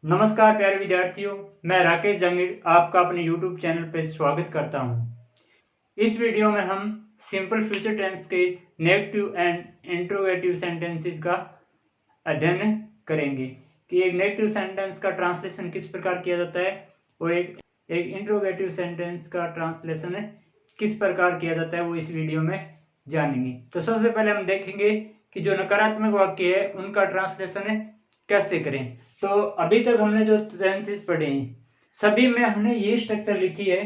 नमस्कार प्यारे विद्यार्थियों, मैं राकेश जंगीर आपका अपने YouTube चैनल पर स्वागत करता हूं। इस वीडियो में हम सिंपल फ्यूचर टेंस के नेगेटिव एंड इंट्रोगेटिव सेंटेंसेस का अध्ययन करेंगे कि एक नेगेटिव सेंटेंस का ट्रांसलेशन किस प्रकार किया जाता है और एक इंट्रोगेटिव सेंटेंस का ट्रांसलेशन किस प्रकार किया जाता है, वो इस वीडियो में जानेंगे। तो सबसे पहले हम देखेंगे कि जो नकारात्मक वाक्य है उनका ट्रांसलेशन कैसे करें। तो अभी तक हमने जो टेंसेस पढ़े हैं सभी में हमने ये स्ट्रक्चर लिखी है।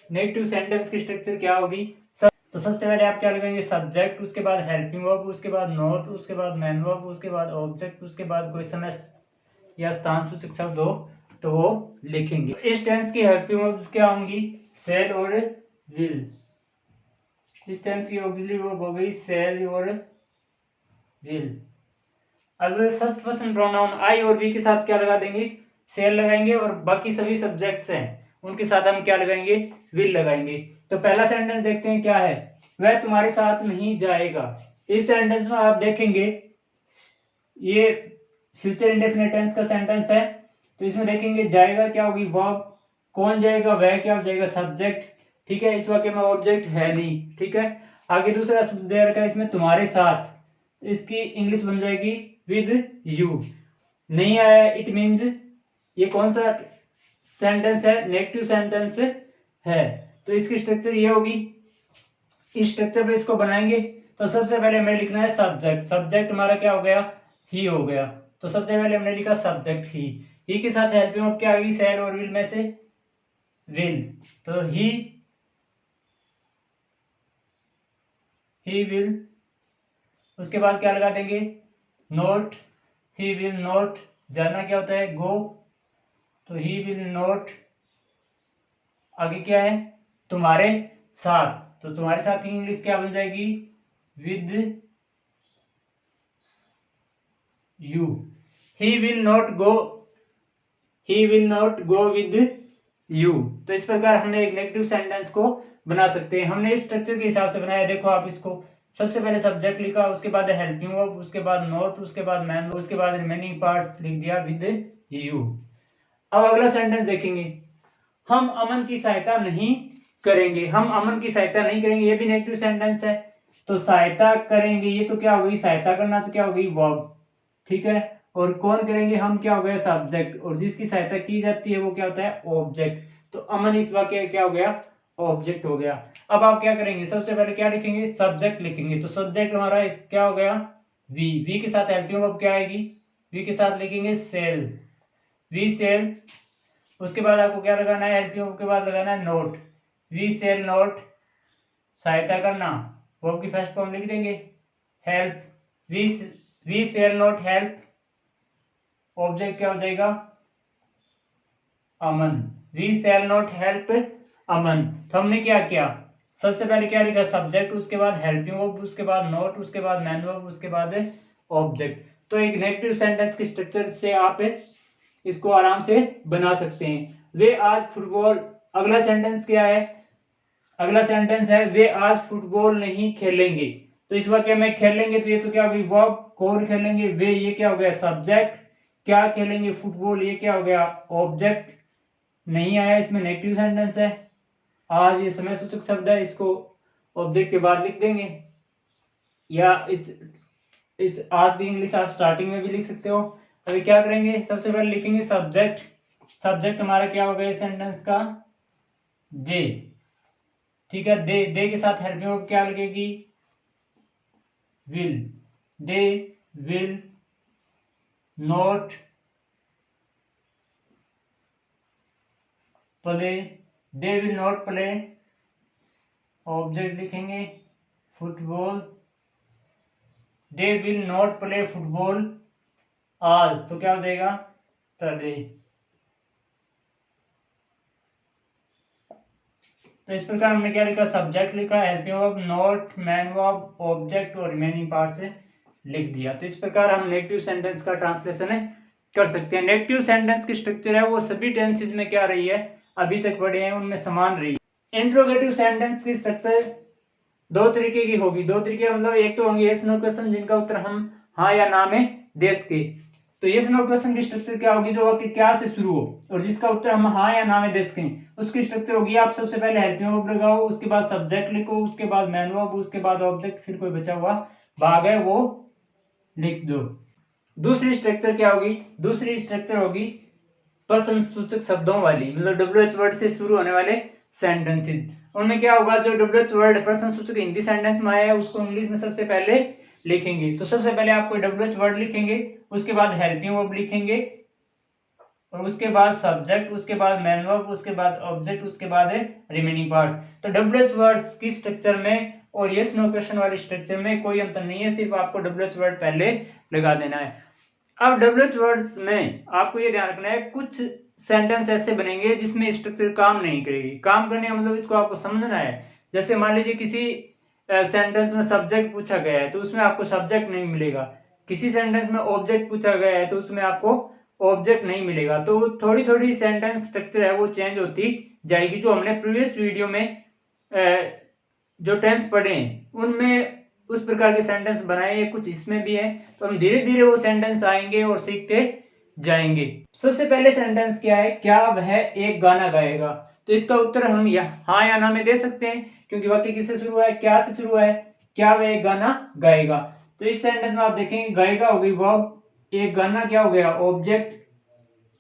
नेगेटिव सेंटेंस की स्ट्रक्चर क्या होगी? तो सबसे पहले आप क्या लगाएंगे? सब्जेक्ट, उसके बाद हेल्पिंग वर्ब, उसके बाद नोट, उसके बाद मैन वर्ब, उसके बाद ऑब्जेक्ट, उसके बाद कोई समय या स्थान सूचक शब्द हो तो वो लिखेंगे। इस टेंस की हेल्पिंग वर्ब्स क्या होंगी? सेल और विल। इस टेंस की ऑक्सिलरी वर्ब हो गई सेल और विल। अब फर्स्ट पर्सन प्रोनाउन आई और वी के साथ क्या लगा देंगे? सेल लगाएंगे और बाकी सभी सब्जेक्ट्स हैं उनके साथ हम क्या लगाएंगे? विल लगाएंगे। तो पहला सेंटेंस देखते हैं क्या है। वह तुम्हारे साथ नहीं जाएगा। इस सेंटेंस में आप देखेंगे ये फ्यूचर इंडेफिनिट टेंस का सेंटेंस है। तो इसमें देखेंगे जाएगा क्या होगी? वर्ब। कौन जाएगा? वह क्या हो जाएगा? सब्जेक्ट। ठीक है, इस वाक्य में ऑब्जेक्ट है नहीं। ठीक है, आगे दूसरा शब्द दे रखा है इसमें तुम्हारे साथ। इसकी इंग्लिश बन जाएगी विद यू। नहीं आया, इट मीन्स ये कौन सा सेंटेंस है? नेगेटिव सेंटेंस है। तो इसकी स्ट्रक्चर ये होगी। इस स्ट्रक्चर पे इसको बनाएंगे। तो सबसे पहले हमें लिखना है सब्जेक्ट। सब्जेक्ट हमारा क्या हो गया? ही हो गया। तो सबसे पहले हमने लिखा सब्जेक्ट ही के साथ हेल्पिंग वर्ब क्या आएगी? शैल और विल में से विल। तो ही विल। उसके बाद क्या लगा देंगे? नोट। He will note. जाना क्या होता है? गो। तो ही विल नोट। आगे क्या है? तुम्हारे साथ। तो तुम्हारे साथ की इंग्लिश क्या बन जाएगी? With you. He will not go. He will not go with you. तो इस प्रकार हमने एक नेगेटिव सेंटेंस को बना सकते हैं। हमने इस स्ट्रक्चर के हिसाब से बनाया। देखो आप इसको, सबसे पहले सब्जेक्ट लिखा, उसके बाद हेल्पिंग वर्ब, उसके बाद नोट, उसके बाद मैन, उसके बाद रिमेनिंग पार्ट्स लिख दिया विद यू। अब अगला सेंटेंस देखेंगे। हम अमन की सहायता नहीं करेंगे। हम अमन की सहायता नहीं करेंगे, ये भी नेगेटिव सेंटेंस है। तो सहायता करेंगे, ये तो क्या हो गई? सहायता करना, तो क्या हो गई? वर्ब। ठीक है, और कौन करेंगे? हम क्या हो गया? सब्जेक्ट। और जिसकी सहायता की जाती है वो क्या होता है? ऑब्जेक्ट। तो अमन इस वाक्य क्या हो गया? ऑब्जेक्ट हो गया। अब आप क्या करेंगे? सबसे पहले क्या लिखेंगे? सब्जेक्ट लिखेंगे। तो सब्जेक्ट हमारा क्या हो गया? वी के साथ हेल्पिंग वर्ब क्या आएगी? वी के साथ लिखेंगे सेल। We cell. उसके बाद आपको क्या लगाना है? हेल्पिंग वर्ब के बाद लगाना है नोट। We shall note. सहायता करना, वर्ब की फर्स्ट फॉर्म लिख देंगे help. We shall not help. Object क्या हो जाएगा? Aman. We shall not help Aman. तो हमने क्या किया? सबसे पहले क्या लिखा? सब्जेक्ट, उसके बाद हेल्पिंग वर्ब, उसके बाद नोट, उसके बाद मैन वर्ब, उसके बाद ऑब्जेक्ट। तो एक नेगेटिव सेंटेंस के स्ट्रक्चर से आप इसको आराम से बना सकते हैं। वे आज फुटबॉल। अगला सेंटेंस क्या है? अगला सेंटेंस है वे आज फुटबॉल नहीं खेलेंगे। तो इस वाक्य में खेलेंगे, तो ये तो क्या होगी? वर्ब। कौन खेलेंगे? वे, ये क्या हो गया? सब्जेक्ट। क्या खेलेंगे? फुटबॉल, ये क्या हो गया? ऑब्जेक्ट। नहीं आया, इसमें नेगेटिव सेंटेंस है। आज ये समय सूचक शब्द है, इसको ऑब्जेक्ट के बाद लिख देंगे। या इस आज की इंग्लिश आप स्टार्टिंग में भी लिख सकते हो। अभी क्या करेंगे? सबसे पहले लिखेंगे सब्जेक्ट। सब्जेक्ट हमारा क्या हो गया सेंटेंस का? दे। ठीक है, दे के साथ हेल्पिंग वर्ब क्या लगेगी? Will. They will not play. They will not play. Object लिखेंगे football. They will not play football आज। तो क्या हो जाएगा? टुडे। तो इस प्रकार हमने क्या लिखा? सब्जेक्ट लिखा, helping verb, not, man verb, object और रिमेनिंग पार्ट से लिख दिया। तो इस प्रकार हम नेगेटिव सेंटेंस का ट्रांसलेशन कर सकते हैं। नेगेटिव सेंटेंस की स्ट्रक्चर है वो सभी टेंसेस में क्या रही है? अभी तक पढ़े हैं उनमें समान रही है। इंट्रोगेटिव सेंटेंस की स्ट्रक्चर दो तरीके की होगी। दो तरीके मतलब एक तो होंगे यस नो क्वेश्चन जिनका उत्तर हम हाँ या ना में दे सके। तो यस नो क्वेश्चन की स्ट्रक्चर क्या होगी, जो वाक्य क्या से शुरू हो और जिसका उत्तर हम हाँ या ना में दे सकें, उसकी स्ट्रक्चर होगी आप सबसे पहले हेल्पिंग वर्ब लगाओ, उसके बाद सब्जेक्ट लिखो, उसके बाद मैन वर्ब, उसके बाद ऑब्जेक्ट, फिर कोई बचा हुआ भाग है वो लिख दो। दूसरी स्ट्रक्चर क्या होगी, दूसरी स्ट्रक्चर होगी प्रश्नसूचक शब्दों वाली, मतलब WH वर्ड से शुरू होने वाले सेंटेंसेस। उनमें क्या होगा, जो WH वर्ड प्रश्नसूचक हिंदी सेंटेंस में आया है उसको इंग्लिश में सबसे पहले लिखेंगे। तो सबसे पहले आपको WH वर्ड लिखेंगे, उसके बाद हेल्पिंग वर्ब लिखेंगे, और उसके बाद सब्जेक्ट, उसके बाद मैन वर्ब, उसके बाद ऑब्जेक्ट, उसके बाद रिमेनिंग पार्ट्स। तो WH वर्ड्स की स्ट्रक्चर में और यस नो क्वेश्चन वाली स्ट्रक्चर में कोई अंतर नहीं है, सिर्फ आपको WH वर्ड पहले लगा देना है। अब WH वर्ड्स में आपको ये ध्यान रखना है, कुछ सेंटेंस ऐसे बनेंगे जिसमें स्ट्रक्चर काम नहीं करेगी। काम करने का मतलब इसको आपको समझना है। जैसे मान लीजिए किसी सेंटेंस में सब्जेक्ट पूछा गया है तो उसमें आपको सब्जेक्ट नहीं मिलेगा, किसी सेंटेंस में ऑब्जेक्ट पूछा गया है तो उसमें आपको ऑब्जेक्ट नहीं मिलेगा। तो थोड़ी थोड़ी सेंटेंस स्ट्रक्चर है वो चेंज होती जाएगी। जो हमने प्रीवियस वीडियो में जो टेंस पढ़े हैं उनमें उस प्रकार के सेंटेंस बनाए हैं, कुछ इसमें भी है। तो हम धीरे धीरे वो सेंटेंस आएंगे और सीखते जाएंगे। सबसे पहले सेंटेंस क्या है, क्या वह एक गाना गाएगा। तो इसका उत्तर हम हाँ या ना में दे सकते हैं, क्योंकि वाक्य किससे शुरू है, क्या से शुरू है, क्या वह एक गाना गाएगा। तो इस सेंटेंस में आप देखेंगे गाएगा हो गई वर्ब, एक गाना क्या हो गया ऑब्जेक्ट,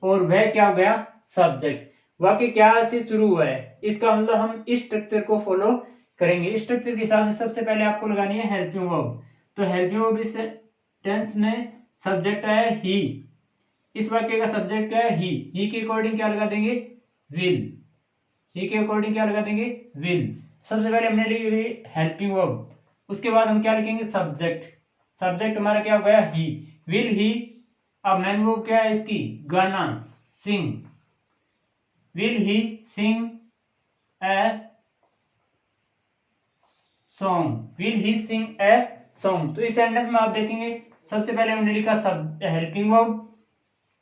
और वह क्या हो गया सब्जेक्ट। वाक्य क्या से शुरू हुआ है, इसका मतलब हम इस स्ट्रक्चर को फॉलो करेंगे। इस स्ट्रक्चर के हिसाब से सबसे पहले आपको लगानी है हेल्पिंग वर्ब। तो हेल्पिंग वर्ब इस टेंस में सब्जेक्ट आया ही, इस वाक्य का सब्जेक्ट क्या है ही के अकॉर्डिंग क्या लगा देंगे विल, ही के अकॉर्डिंग क्या लगा देंगे विल। सबसे पहले हमने लिखी हुई हेल्पिंग वर्ब, उसके बाद हम क्या लिखेंगे सब्जेक्ट, सब्जेक्ट हमारा क्या हो गया ही, विल ही। अब मैन वर्ब क्या है इसकी गाना sing, will he sing a song, will he sing a song. तो इस सेंटेंस में आप देखेंगे सबसे पहले हमने लिखा हेल्पिंग वर्ब,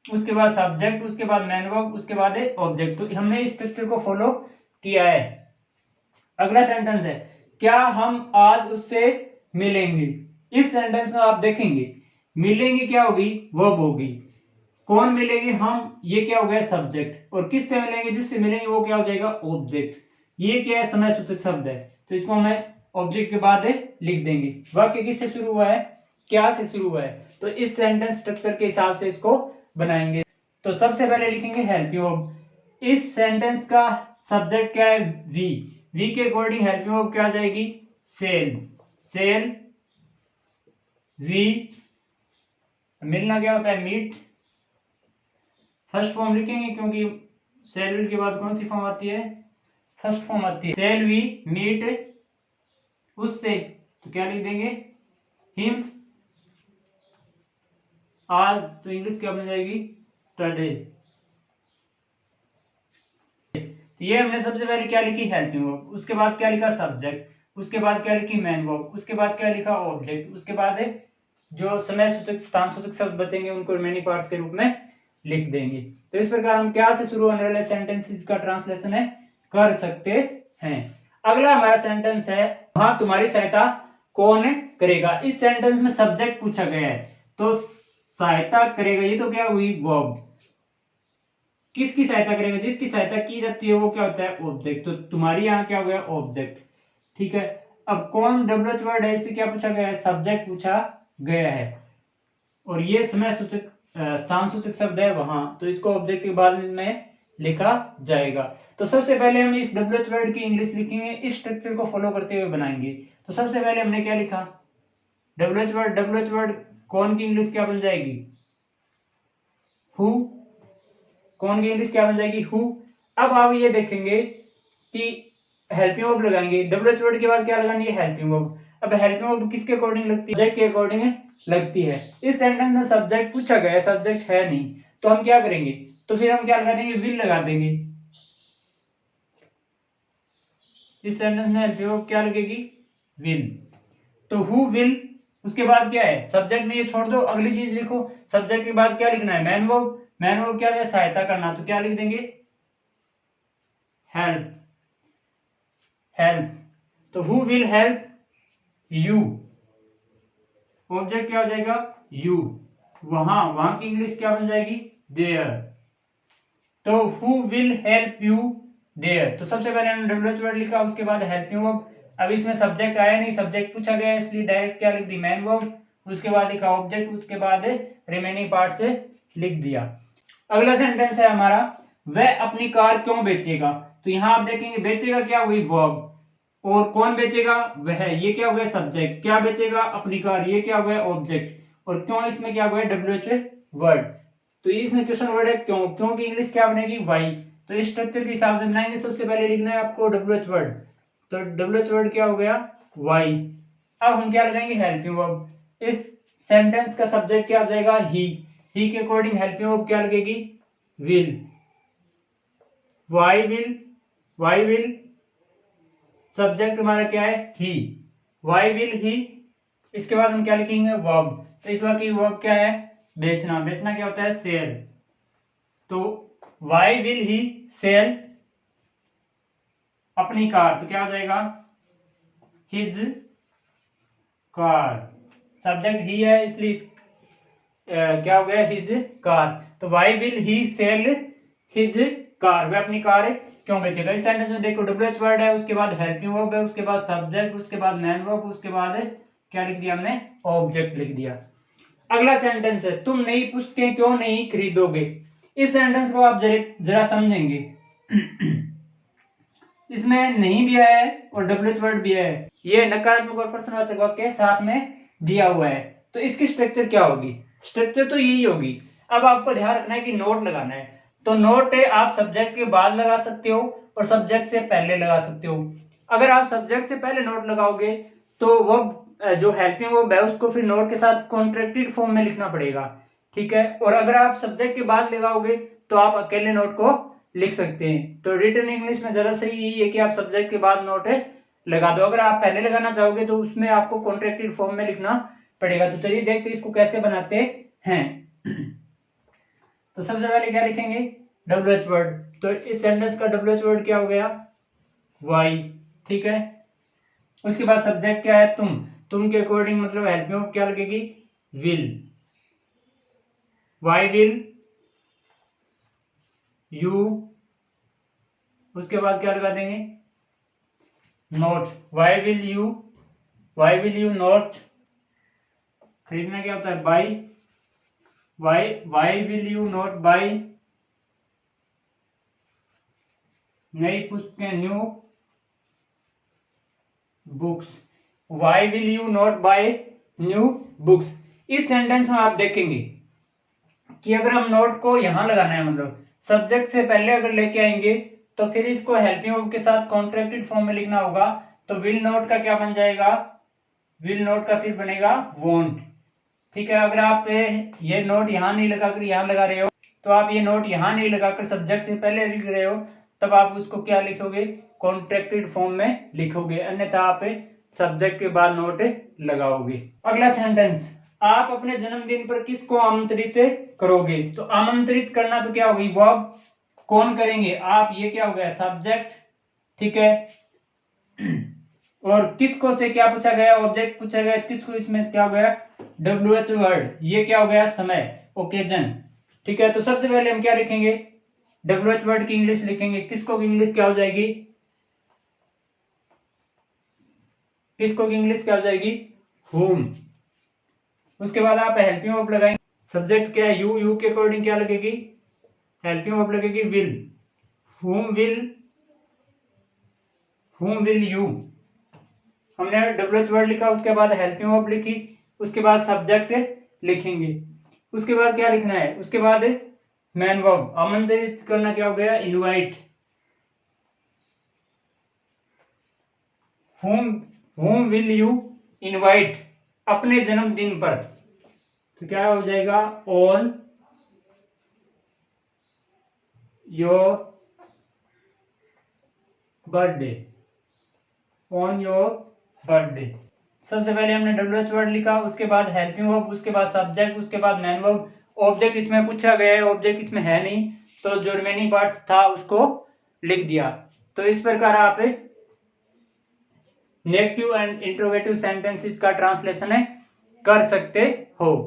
उसके बाद सब्जेक्ट, उसके बाद मैन वर्ब, उसके बाद ऑब्जेक्ट। तो हमने इस स्ट्रक्चर को फॉलो किया है। अगला सेंटेंस है क्या हम आज उससे मिलेंगे। इस सेंटेंस में आप देखेंगे मिलेंगे क्या होगी वर्ब होगी, कौन मिलेंगे हम, ये क्या हो गया सब्जेक्ट, और किससे मिलेंगे, जिससे मिलेंगे वो क्या हो जाएगा ऑब्जेक्ट। ये क्या है समय सूचक शब्द है, तो इसको हमें ऑब्जेक्ट के बाद लिख देंगे। वाक्य किससे शुरू हुआ है, क्या से शुरू हुआ है। तो इस सेंटेंस स्ट्रक्चर के हिसाब से इसको बनाएंगे। तो सबसे पहले लिखेंगे हेल्पिंग वर्ब। इस सेंटेंस का सब्जेक्ट क्या है वी के अकॉर्डिंग हेल्पिंग वर्ब क्या आ जाएगी सेल, सेल वी। मिलना क्या होता है मीट, फर्स्ट फॉर्म लिखेंगे क्योंकि सेल विल के बाद कौन सी फॉर्म आती है फर्स्ट फॉर्म आती है। सेल वी मीट उससे, तो क्या लिख देंगे हिम। आज तो इंग्लिश क्या बन जाएगी टुडे। ये हमने सबसे पहले क्या लिखी हेल्पिंग वर्ब, उसके बाद क्या लिखा सब्जेक्ट, उसके बाद क्या लिखी मैन वर्ब, उसके बाद क्या लिखा ऑब्जेक्ट, उसके बाद जो समय सूचक स्थान सूचक शब्द बचेंगे उनको रिमेनिंग पार्ट्स के रूप में लिख देंगे। तो इस प्रकार हम क्या से शुरू होने वाले सेंटेंसेस का ट्रांसलेशन है कर सकते हैं। अगला हमारा सेंटेंस है वहां तुम्हारी सहायता कौन करेगा। इस सेंटेंस में सब्जेक्ट पूछा गया है, तो सहायता करेगा ये तो क्या हुई वर्ब, किसकी सहायता करेगा, जिसकी सहायता की जाती है वो क्या होता है ऑब्जेक्ट। तो तुम्हारी यहाँ क्या हो गया ऑब्जेक्ट, ठीक है। अब कौन WH वर्ड है, इससे क्या पूछा गया है सब्जेक्ट पूछा गया है, और ये समय सूचक स्थान सूचक शब्द है वहां, तो इसको ऑब्जेक्ट के बाद में लिखा जाएगा। तो सबसे पहले हम इस WH वर्ड की इंग्लिश लिखेंगे, इस स्ट्रक्चर को फॉलो करते हुए बनाएंगे। तो सबसे पहले हमने क्या लिखा WH वर्ड कौन की इंग्लिश क्या बन जाएगी हु, कौन की इंग्लिश क्या बन जाएगी हु। अब आप ये देखेंगे कि हेल्पिंग वर्ब लगाएंगे, WH वर्ड के बाद क्या लगानी है हेल्पिंग वर्ब। अब हेल्पिंग वर्ब किसके अकॉर्डिंग लगती है सब्जेक्ट के अकॉर्डिंग लगती है। इस सेंटेंस में सब्जेक्ट पूछा गया है सब्जेक्ट है नहीं, तो हम क्या करेंगे, तो फिर हम क्या लगा देंगे विल लगा देंगे। इस सेंटेंस में हेल्पिंग वर्ब क्या लगेगी विल। तो हु विल, उसके बाद क्या है सब्जेक्ट में ये छोड़ दो, अगली चीज लिखो। सब्जेक्ट के बाद क्या लिखना है मैन वर्ब, मैन वर्ब क्या है सहायता करना, तो क्या लिख देंगे हेल्प, हेल्प। तो who will help you, object क्या हो जाएगा यू। वहां की इंग्लिश क्या बन जाएगी, देयर। तो who will help you there, तो सबसे पहले हमने डब्ल्यूएच वर्ड लिखा, उसके बाद हेल्प यू वर्ब। अब इसमें सब्जेक्ट आया नहीं, सब्जेक्ट पूछा गया इसलिए डायरेक्ट क्या लिख दी, मैन वर्ब, उसके बाद लिखा ऑब्जेक्ट, उसके बाद रिमेनिंग पार्ट से लिख दिया। अगला सेंटेंस है हमारा, वह अपनी कार क्यों बेचेगा। तो यहां आप देखेंगे बेचेगा क्या हुई, वर्ब, और कौन बेचेगा, वह, ये क्या हो गया सब्जेक्ट, क्या बेचेगा अपनी कार, ये क्या हो गया ऑब्जेक्ट, और क्यों इसमें क्या हो गया डब्ल्यूएच वर्ड। तो इसमें क्वेश्चन वर्ड है क्यों, क्यों की इंग्लिश क्या बनेगी, वाई। तो इस स्ट्रक्चर के हिसाब से बनाएंगे, सबसे पहले लिखना है आपको डब्ल्यूएच वर्ड, तो डब्ल्यूएच वर्ड क्या हो गया, वाई। अब हम क्या लगाएंगे, हेल्पिंग वर्ब। इस सेंटेंस का सब्जेक्ट क्या हो जाएगा, ही के अकॉर्डिंग हेल्पिंग वर्ब क्या लगेगी, विल। वाई विल सब्जेक्ट हमारा क्या है, ही, वाई विल ही। इसके बाद हम क्या लिखेंगे, वर्ब। तो इस वाक्य की वर्ब क्या है, बेचना, बेचना क्या होता है, सेल। तो वाई विल ही सेल अपनी कार, तो क्या हो जाएगा, हिज कार। सब्जेक्ट ही है इसलिए क्या हो गया, हिज कार। तो why will he sell his car, वह अपनी कार क्यों बेचेगा। इस सेंटेंस में देखो डब्ल्यूएच वर्ड है, उसके बाद हेल्पिंग वर्ब है, उसके बाद सब्जेक्ट, उसके बाद मैन वर्ब, उसके बाद क्या लिख दिया हमने, ऑब्जेक्ट लिख दिया। अगला सेंटेंस है, तुम नई पुस्तकें क्यों नहीं खरीदोगे। इस सेंटेंस को आप जरा समझेंगे। इसमें नहीं भी है और डब्ल्यूएच वर्ड भी है, ये नकारात्मक और प्रश्नवाचक वाक्य साथ में दिया हुआ है। तो इसकी स्ट्रक्चर क्या होगी, स्ट्रक्चर तो यही होगी। अब आपको ध्यान रखना है कि नोट लगाना है, तो नोट आप सब्जेक्ट के बाद लगा सकते हो और सब्जेक्ट से पहले लगा सकते हो। अगर आप सब्जेक्ट से पहले नोट लगाओगे तो वो जो हेल्पिंग वर्ब है उसको फिर नोट के साथ कॉन्ट्रैक्टेड फॉर्म में लिखना पड़ेगा, ठीक है। और अगर आप सब्जेक्ट के बाद लगाओगे तो आप अकेले नोट को लिख सकते हैं। तो रिटन इंग्लिश में ज्यादा सही यही है कि आप सब्जेक्ट के बाद नोट लगा दो। अगर आप पहले लगाना चाहोगे तो उसमें आपको कॉन्ट्रैक्टेड फॉर्म में लिखना पड़ेगा। तो चलिए देखते हैं इसको कैसे बनाते हैं। तो सबसे पहले क्या लिखेंगे, डब्ल्यूएच वर्ड। तो इस सेंटेंस का डब्ल्यूएच वर्ड क्या हो गया, वाई, ठीक है। उसके बाद सब्जेक्ट क्या है, तुम के अकॉर्डिंग मतलब हेल्पिंग वर्ब क्या लगेगी, विल। वाई विल यू, उसके बाद क्या लगा देंगे, not. Why will you not, खरीदना क्या होता है, buy. Why will you not buy नई पुस्तकें, new books. Why will you not buy new books. इस सेंटेंस में आप देखेंगे कि अगर हम नोट को यहां लगाना है, मतलब सब्जेक्ट से पहले अगर लेके आएंगे तो फिर इसको हेल्पिंग वर्ब के साथ कॉन्ट्रैक्टेड फॉर्म में लिखना होगा। तो विल नोट का क्या बन जाएगा, विल नोट का फिर बनेगा वोंट, ठीक है। अगर आप ये नोट यहां नहीं लगाकर यहां लगा रहे हो तो आप ये नोट यहां नहीं लगाकर सब्जेक्ट से पहले लिख रहे हो, तब आप उसको क्या लिखोगे, कॉन्ट्रैक्टेड फॉर्म में लिखोगे, अन्यथा आप सब्जेक्ट के बाद नोट लगाओगे। अगला सेंटेंस, आप अपने जन्मदिन पर किसको आमंत्रित करोगे। तो आमंत्रित करना तो क्या होगी, वर्ब, कौन करेंगे आप, ये क्या हो गया सब्जेक्ट, ठीक है। और किसको से क्या पूछा गया, ऑब्जेक्ट पूछा गया, किसको, इसमें क्या हो गया डब्ल्यूएच वर्ड, ये क्या हो गया समय, ओकेजन, ठीक है। तो सबसे पहले हम क्या लिखेंगे, डब्ल्यूएच वर्ड की इंग्लिश लिखेंगे। किसको की इंग्लिश क्या हो जाएगी, किसको की इंग्लिश क्या हो जाएगी, whom। उसके बाद आप हेल्पिंग वर्ब लगाएंगे। सब्जेक्ट क्या है, यू के अकॉर्डिंग क्या लगेगी, हेल्पिंग वर्ब लगेगी विल। whom will you, हमने डब्ल्यूएच वर्ड लिखा, उसके बाद हेल्पिंग वर्ब लिखी, उसके बाद सब्जेक्ट लिखेंगे। उसके बाद क्या लिखना है, उसके बाद मैन वर्ब, आमंत्रित करना क्या हो गया, invite. whom will you invite, अपने जन्मदिन पर, तो क्या हो जाएगा, on your birthday, on your birthday. सबसे पहले हमने डब्ल्यूएच वर्ड लिखा, उसके बाद हेल्पिंग वर्ब, उसके बाद सब्जेक्ट, उसके बाद मैन वर्ब। ऑब्जेक्ट इसमें पूछा गया है, ऑब्जेक्ट इसमें है नहीं, तो जो रिमेनिंग पार्ट्स था उसको लिख दिया। तो इस प्रकार आप नेगेटिव एंड इंट्रोगेटिव सेंटेंसेस का ट्रांसलेशन कर सकते हो।